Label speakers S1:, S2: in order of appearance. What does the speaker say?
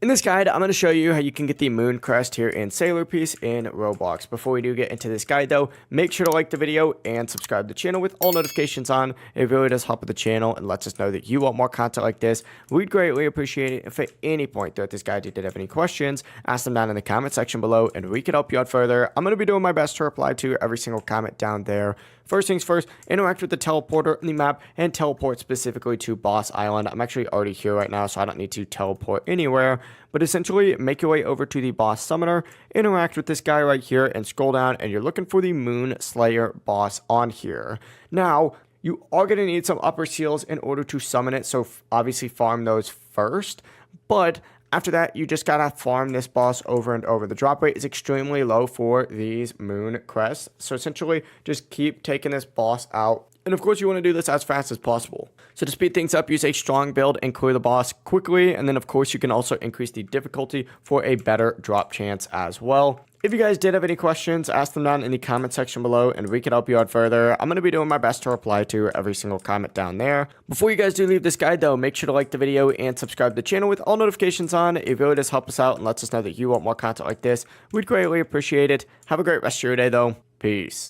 S1: In this guide, I'm going to show you how you can get the moon crest here in Sailor Piece in Roblox. Before we do get into this guide though, make sure to like the video and subscribe to the channel with all notifications on. It really does help with the channel and lets us know that you want more content like this. We'd greatly appreciate it if at any point throughout this guide you did have any questions, ask them down in the comment section below and we can help you out further. I'm going to be doing my best to reply to every single comment down there. First things first, interact with the teleporter in the map and teleport specifically to Boss Island. I'm actually already here right now, so I don't need to teleport anywhere. But essentially, make your way over to the boss summoner, interact with this guy right here, and scroll down, and you're looking for the Moon Slayer boss on here. Now, you are going to need some upper seals in order to summon it, so obviously farm those first. But after that, you just gotta farm this boss over and over. The drop rate is extremely low for these moon crests. So essentially, just keep taking this boss out. And of course, you want to do this as fast as possible. So to speed things up, use a strong build and clear the boss quickly. And then of course, you can also increase the difficulty for a better drop chance as well. If you guys did have any questions, ask them down in the comment section below and we can help you out further. I'm going to be doing my best to reply to every single comment down there. Before you guys do leave this guide though, make sure to like the video and subscribe to the channel with all notifications on. It really does help us out and lets us know that you want more content like this. We'd greatly appreciate it. Have a great rest of your day though. Peace.